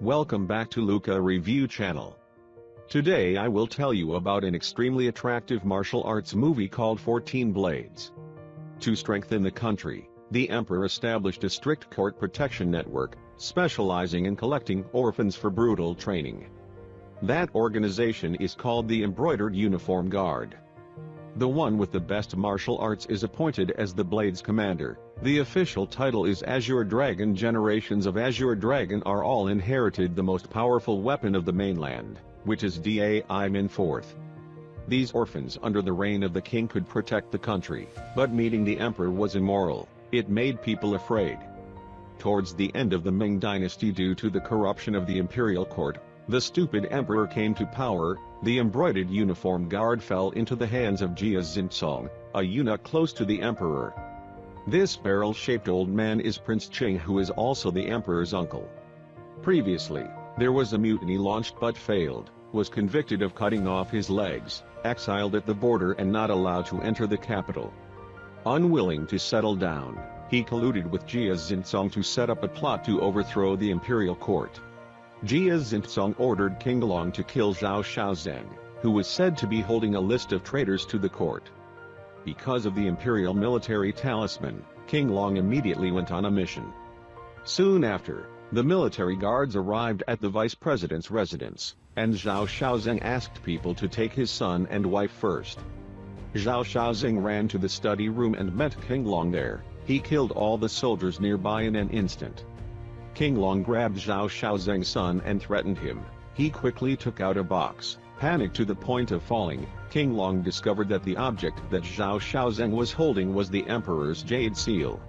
Welcome back to Luka Review Channel. Today I will tell you about an extremely attractive martial arts movie called 14 Blades. To strengthen the country, the emperor established a strict court protection network, specializing in collecting orphans for brutal training. That organization is called the Embroidered Uniform Guard. The one with the best martial arts is appointed as the Blades Commander. The official title is Azure Dragon. Generations of Azure Dragon are all inherited the most powerful weapon of the mainland, which is Daimon Fourth. These orphans under the reign of the king could protect the country, but meeting the emperor was immoral. It made people afraid. Towards the end of the Ming dynasty, due to the corruption of the imperial court, the stupid emperor came to power. The Embroidered Uniform Guard fell into the hands of Jia Xintsong, a eunuch close to the emperor. This barrel-shaped old man is Prince Qing, who is also the emperor's uncle. Previously, there was a mutiny launched but failed, was convicted of cutting off his legs, exiled at the border and not allowed to enter the capital. Unwilling to settle down, he colluded with Jia Xintsong to set up a plot to overthrow the imperial court. Jia Xintsong ordered King Long to kill Zhao Shaozeng, who was said to be holding a list of traitors to the court. Because of the imperial military talisman, King Long immediately went on a mission. Soon after, the military guards arrived at the vice president's residence, and Zhao Shaozeng asked people to take his son and wife first. Zhao Shaozeng ran to the study room and met King Long there. He killed all the soldiers nearby in an instant. King Long grabbed Zhao Shaozeng's son and threatened him. He quickly took out a box. Panicked to the point of falling, King Long discovered that the object that Zhao Shaozeng was holding was the emperor's jade seal.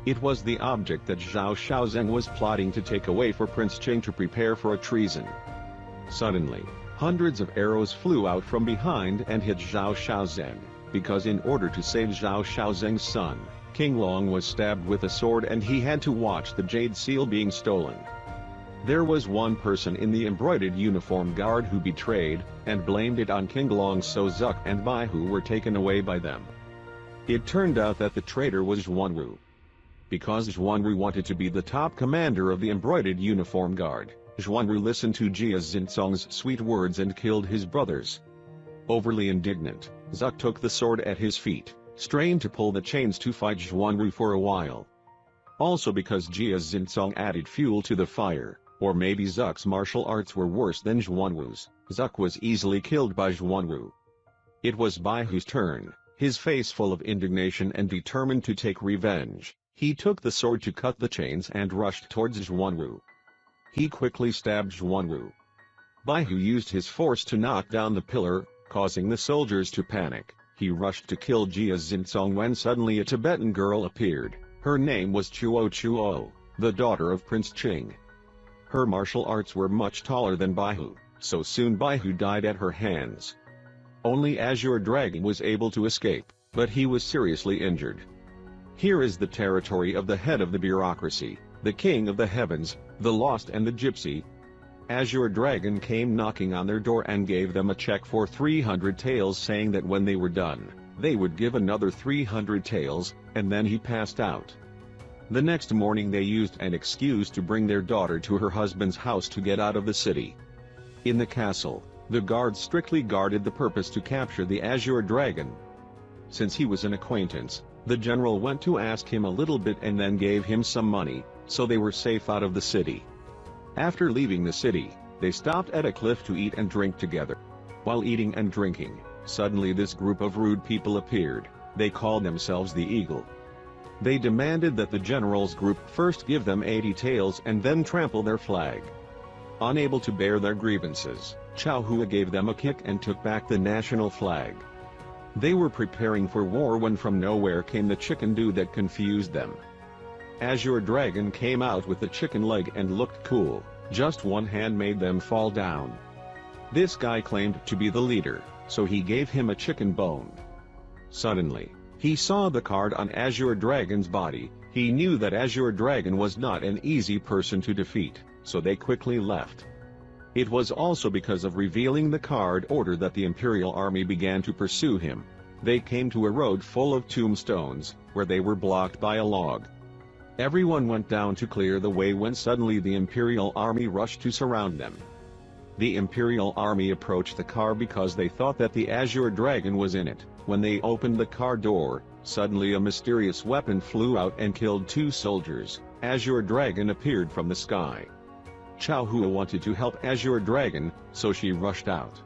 It was the object that Zhao Shaozeng was plotting to take away for Prince Qing to prepare for a treason. Suddenly, hundreds of arrows flew out from behind and hit Zhao Shaozeng, because in order to save Zhao Shaozeng's son, King Long was stabbed with a sword and he had to watch the jade seal being stolen. There was one person in the Embroidered Uniform Guard who betrayed, and blamed it on King Long, so Zuck and Baihu were taken away by them. It turned out that the traitor was Zhuanru. Because Zhuanru wanted to be the top commander of the Embroidered Uniform Guard, Zhuanru listened to Jia Xintsong's sweet words and killed his brothers. Overly indignant, Zuck took the sword at his feet, strained to pull the chains to fight Zhuanru for a while. Also because Jia Xintsong added fuel to the fire, or maybe Zuck's martial arts were worse than Zhuanru's, Zuck was easily killed by Zhuanru. It was Baihu's turn. His face full of indignation and determined to take revenge, he took the sword to cut the chains and rushed towards Zhuanru. He quickly stabbed Zhuanru. Baihu used his force to knock down the pillar, causing the soldiers to panic. He rushed to kill Jia Xintsong when suddenly a Tibetan girl appeared. Her name was Chuo, the daughter of Prince Qing. Her martial arts were much taller than Baihu, so soon Baihu died at her hands. Only Azure Dragon was able to escape, but he was seriously injured. Here is the territory of the head of the bureaucracy, the king of the heavens, the lost and the gypsy. Azure Dragon came knocking on their door and gave them a check for 300 taels, saying that when they were done, they would give another 300 taels, and then he passed out. The next morning they used an excuse to bring their daughter to her husband's house to get out of the city. In the castle, the guards strictly guarded the purpose to capture the Azure Dragon. Since he was an acquaintance, the general went to ask him a little bit and then gave him some money, so they were safe out of the city. After leaving the city, they stopped at a cliff to eat and drink together. While eating and drinking, suddenly this group of rude people appeared. They called themselves the Eagle. They demanded that the general's group first give them 80 taels and then trample their flag. Unable to bear their grievances, Chao Hua gave them a kick and took back the national flag. They were preparing for war when from nowhere came the chicken dude that confused them. Azure Dragon came out with the chicken leg and looked cool. Just one hand made them fall down. This guy claimed to be the leader, so he gave him a chicken bone. Suddenly, he saw the card on Azure Dragon's body. He knew that Azure Dragon was not an easy person to defeat, so they quickly left. It was also because of revealing the card order that the Imperial Army began to pursue him. They came to a road full of tombstones, where they were blocked by a log. Everyone went down to clear the way when suddenly the Imperial army rushed to surround them. The Imperial army approached the car because they thought that the Azure Dragon was in it. When they opened the car door, suddenly a mysterious weapon flew out and killed 2 soldiers. Azure Dragon appeared from the sky. Chao Hua wanted to help Azure Dragon, so she rushed out.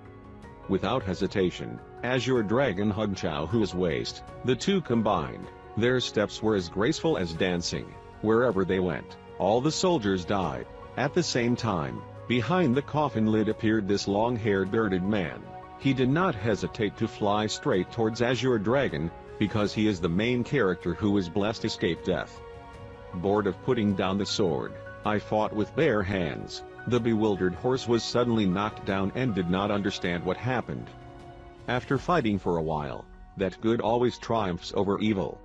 Without hesitation, Azure Dragon hugged Chao Hua's waist. The two combined. Their steps were as graceful as dancing. Wherever they went, all the soldiers died. At the same time, behind the coffin lid appeared this long-haired bearded man. He did not hesitate to fly straight towards Azure Dragon, because he is the main character who was blessed to escape death. Bored of putting down the sword, I fought with bare hands. The bewildered horse was suddenly knocked down and did not understand what happened. After fighting for a while, that good always triumphs over evil.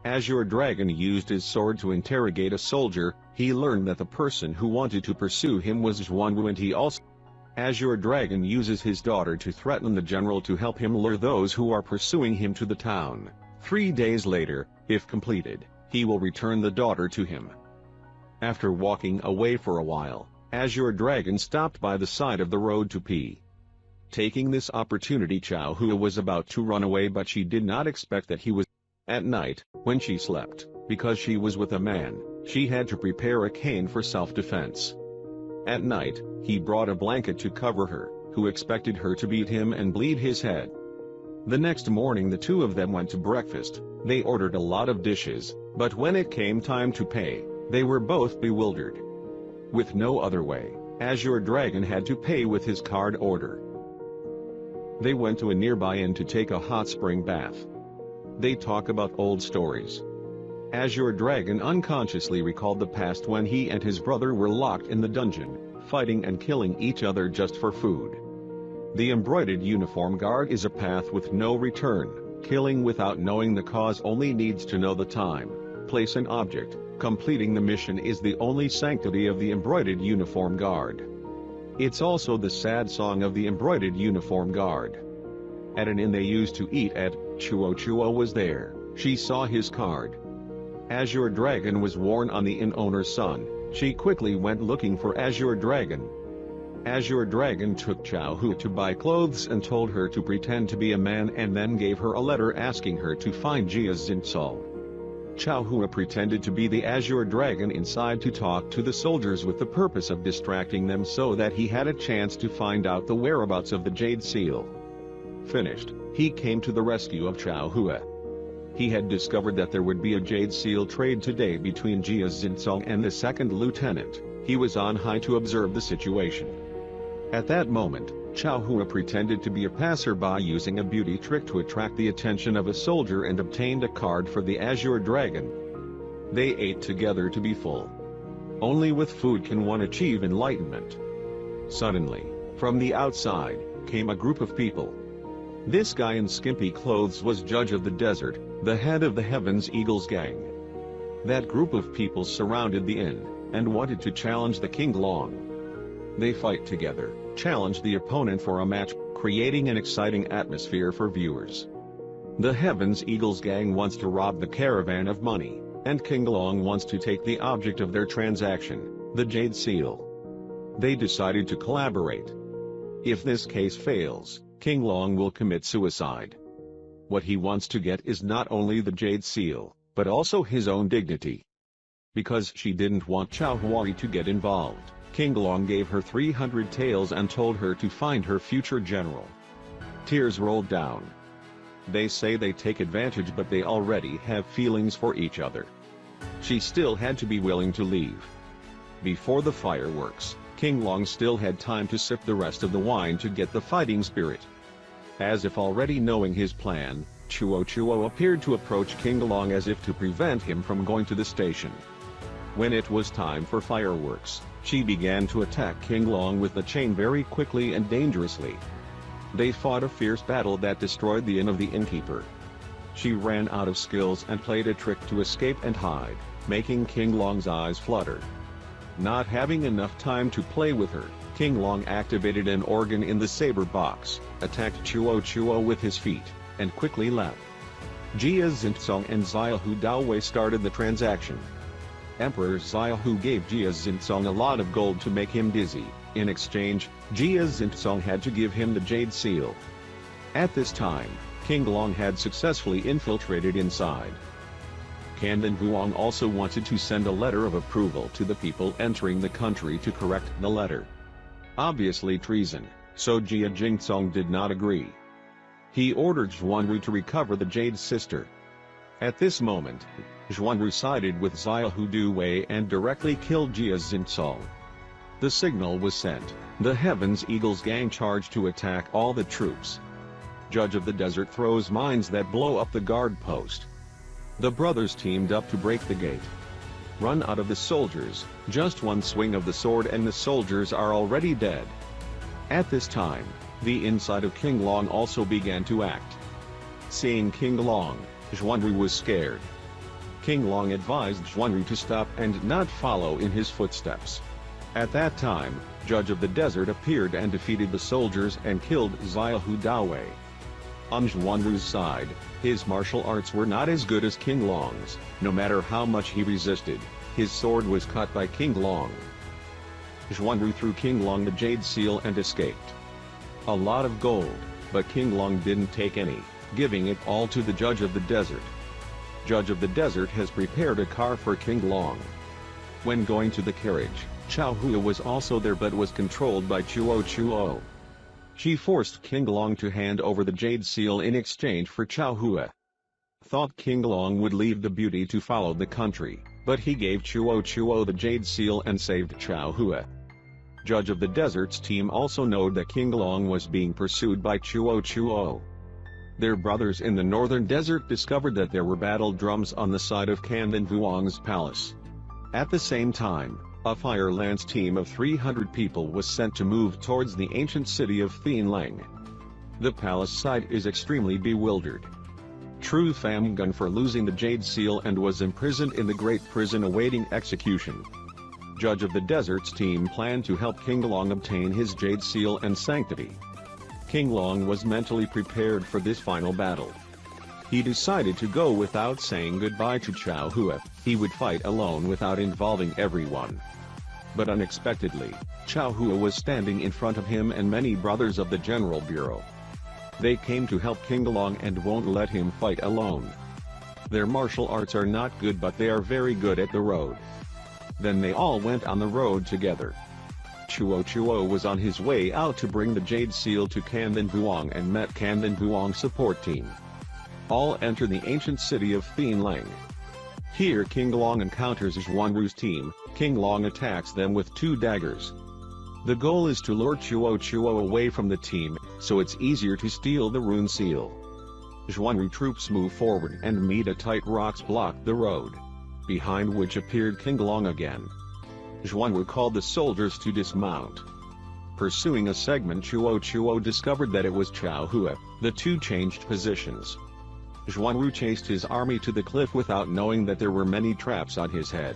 Azure Dragon used his sword to interrogate a soldier. He learned that the person who wanted to pursue him was Zhuanwu, and he also. Azure Dragon uses his daughter to threaten the general to help him lure those who are pursuing him to the town. 3 days later, if completed, he will return the daughter to him. After walking away for a while, Azure Dragon stopped by the side of the road to pee. Taking this opportunity, Chao Hua was about to run away, but she did not expect that he was. At night, when she slept, because she was with a man, she had to prepare a cane for self-defense. At night, he brought a blanket to cover her, who expected her to beat him and bleed his head. The next morning the two of them went to breakfast. They ordered a lot of dishes, but when it came time to pay, they were both bewildered. With no other way, Azure Dragon had to pay with his card order. They went to a nearby inn to take a hot spring bath. They talk about old stories. Azure Dragon unconsciously recalled the past when he and his brother were locked in the dungeon, fighting and killing each other just for food. The embroidered uniform guard is a path with no return. Killing without knowing the cause only needs to know the time, place and object. Completing the mission is the only sanctity of the embroidered uniform guard. It's also the sad song of the embroidered uniform guard. At an inn they used to eat at, Chuo was there. She saw his card. Azure Dragon was worn on the inn owner's son. She quickly went looking for Azure Dragon. Azure Dragon took Chao Hua to buy clothes and told her to pretend to be a man, and then gave her a letter asking her to find Jia Xinzao. Chao Hua pretended to be the Azure Dragon inside to talk to the soldiers with the purpose of distracting them so that he had a chance to find out the whereabouts of the Jade Seal. Finished, he came to the rescue of Chao Hua. He had discovered that there would be a Jade Seal trade today between Jia Xinzao and the second lieutenant. He was on high to observe the situation. At that moment, Chao Hua pretended to be a passerby using a beauty trick to attract the attention of a soldier and obtained a card for the Azure Dragon. They ate together to be full. Only with food can one achieve enlightenment. Suddenly, from the outside, came a group of people. This guy in skimpy clothes was Judge of the Desert, the head of the Heaven's Eagles gang. That group of people surrounded the inn, and wanted to challenge the King Long. They fight together, challenge the opponent for a match, creating an exciting atmosphere for viewers. The Heaven's Eagles gang wants to rob the caravan of money, and King Long wants to take the object of their transaction, the Jade Seal. They decided to collaborate. If this case fails, King Long will commit suicide. What he wants to get is not only the Jade Seal, but also his own dignity. Because she didn't want Chao Hua to get involved, King Long gave her 300 taels and told her to find her future general. Tears rolled down. They say they take advantage, but they already have feelings for each other. She still had to be willing to leave. Before the fireworks, King Long still had time to sip the rest of the wine to get the fighting spirit. As if already knowing his plan, Chuo appeared to approach King Long as if to prevent him from going to the station. When it was time for fireworks, she began to attack King Long with the chain very quickly and dangerously. They fought a fierce battle that destroyed the inn of the innkeeper. She ran out of skills and played a trick to escape and hide, making King Long's eyes flutter. Not having enough time to play with her, King Long activated an organ in the saber box, attacked Chuo with his feet, and quickly left. Jia Xinzao and Xiaohu Daowei started the transaction. Emperor Xiaohu gave Jia Xinzong a lot of gold to make him dizzy. In exchange, Jia Xinzong had to give him the Jade Seal. At this time, King Long had successfully infiltrated inside. Kandan Vuong also wanted to send a letter of approval to the people entering the country to correct the letter. Obviously treason, so Jia Xinzong did not agree. He ordered Xuanru to recover the Jade Sister. At this moment, Xuanru sided with Xiaohu Duwei and directly killed Jia Xinzong. The signal was sent. The Heaven's Eagles gang charged to attack all the troops. Judge of the Desert throws mines that blow up the guard post. The brothers teamed up to break the gate. Run out of the soldiers, just one swing of the sword and the soldiers are already dead. At this time, the inside of King Long also began to act. Seeing King Long, Xuanru was scared. King Long advised Xuanru to stop and not follow in his footsteps. At that time, Judge of the Desert appeared and defeated the soldiers and killed Xiaohu Dawei. On Xuanru's side, his martial arts were not as good as King Long's. No matter how much he resisted, his sword was cut by King Long. Xuanru threw King Long the Jade Seal and escaped. A lot of gold, but King Long didn't take any, giving it all to the Judge of the Desert. Judge of the Desert has prepared a car for King Long. When going to the carriage, Chao Hua was also there but was controlled by Chuo. She forced King Long to hand over the Jade Seal in exchange for Chao Hua. Thought King Long would leave the beauty to follow the country, but he gave Chuo the Jade Seal and saved Chao Hua. Judge of the Desert's team also knew that King Long was being pursued by Chuo. Their brothers in the northern desert discovered that there were battle drums on the side of Kandan Vuong's palace. At the same time, a fire lance team of 300 people was sent to move towards the ancient city of Thienlang. The palace side is extremely bewildered. True Famgun for losing the Jade Seal and was imprisoned in the great prison awaiting execution. Judge of the Desert's team planned to help King Long obtain his Jade Seal and sanctity. King Long was mentally prepared for this final battle. He decided to go without saying goodbye to Chao Hua. He would fight alone without involving everyone. But unexpectedly, Chao Hua was standing in front of him and many brothers of the General Bureau. They came to help King Long and won't let him fight alone. Their martial arts are not good but they are very good at the road. Then they all went on the road together. Chuo was on his way out to bring the Jade Seal to Kandan Vuong and met Kandan Vuong's support team. All enter the ancient city of Thienlang. Here King Long encounters Xuanru's team. King Long attacks them with 2 daggers. The goal is to lure Chuo away from the team, so it's easier to steal the rune seal. Xuanru troops move forward and meet a tight rocks block the road, behind which appeared King Long again. Xuanru called the soldiers to dismount. Pursuing a segment, Chuo discovered that it was Chao Hua. The two changed positions. Xuanru chased his army to the cliff without knowing that there were many traps on his head.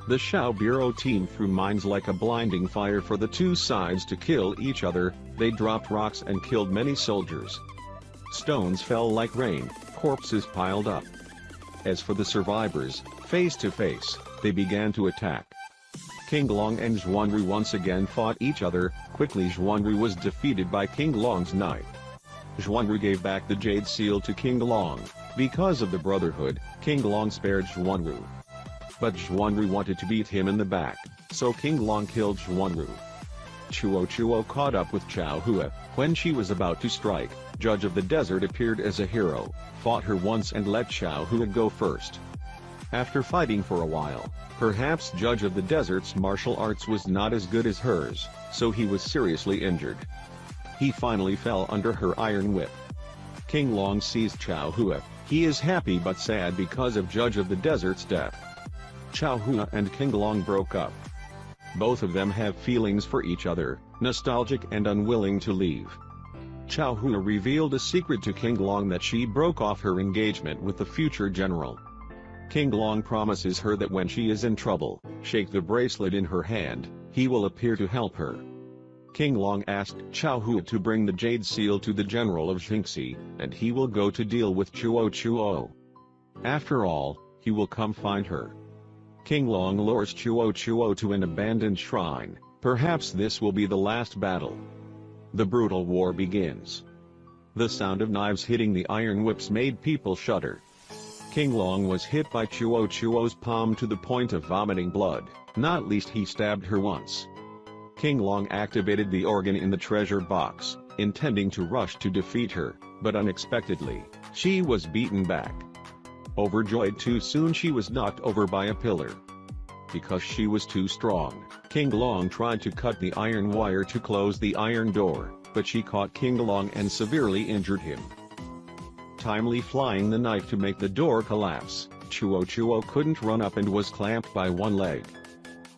The Shao Bureau team threw mines like a blinding fire for the two sides to kill each other. They dropped rocks and killed many soldiers. Stones fell like rain, corpses piled up. As for the survivors, face to face, they began to attack. King Long and Xuanru once again fought each other. Quickly Xuanru was defeated by King Long's knife. Xuanru gave back the Jade Seal to King Long. Because of the brotherhood, King Long spared Xuanru. But Xuanru wanted to beat him in the back, so King Long killed Xuanru. Chuo caught up with Chao Hua. When she was about to strike, Judge of the Desert appeared as a hero, fought her once and let Chao Hua go first. After fighting for a while, perhaps Judge of the Desert's martial arts was not as good as hers, so he was seriously injured. He finally fell under her iron whip. King Long sees Chao Hua. He is happy but sad because of Judge of the Desert's death. Chao Hua and King Long broke up. Both of them have feelings for each other, nostalgic and unwilling to leave. Chao Hua revealed a secret to King Long that she broke off her engagement with the future general. King Long promises her that when she is in trouble, shake the bracelet in her hand, he will appear to help her. King Long asked Chao Hua to bring the Jade Seal to the general of Jingxi, and he will go to deal with Chuo. After all, he will come find her. King Long lures Chuo to an abandoned shrine. Perhaps this will be the last battle. The brutal war begins. The sound of knives hitting the iron whips made people shudder. King Long was hit by Chuo's palm to the point of vomiting blood, not least he stabbed her once. King Long activated the organ in the treasure box, intending to rush to defeat her, but unexpectedly, she was beaten back. Overjoyed too soon, she was knocked over by a pillar. Because she was too strong, King Long tried to cut the iron wire to close the iron door, but she caught King Long and severely injured him. Timely flying the knife to make the door collapse, Chuo couldn't run up and was clamped by one leg.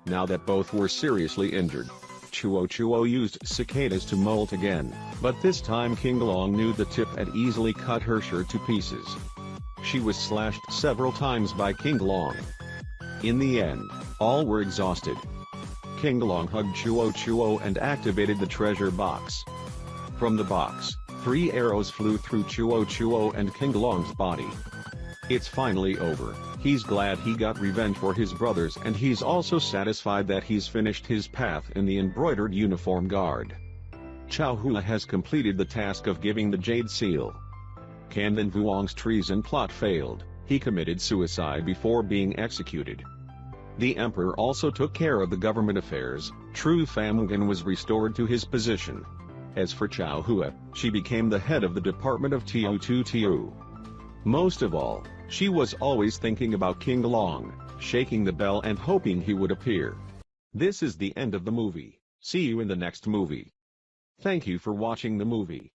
Now that both were seriously injured, Chuo used cicadas to molt again, but this time King Long knew the tip had easily cut her shirt to pieces. She was slashed several times by King Long. In the end, all were exhausted. King Long hugged Chuo and activated the treasure box. From the box, 3 arrows flew through Chuo and King Long's body. It's finally over. He's glad he got revenge for his brothers, and he's also satisfied that he's finished his path in the embroidered uniform guard. Chaohua has completed the task of giving the Jade Seal. Kandan Vuong's treason plot failed. He committed suicide before being executed. The emperor also took care of the government affairs. Tru Famgan was restored to his position. As for Chaohua, she became the head of the Department of Tiu. Most of all, she was always thinking about King Long, shaking the bell and hoping he would appear. This is the end of the movie. See you in the next movie. Thank you for watching the movie.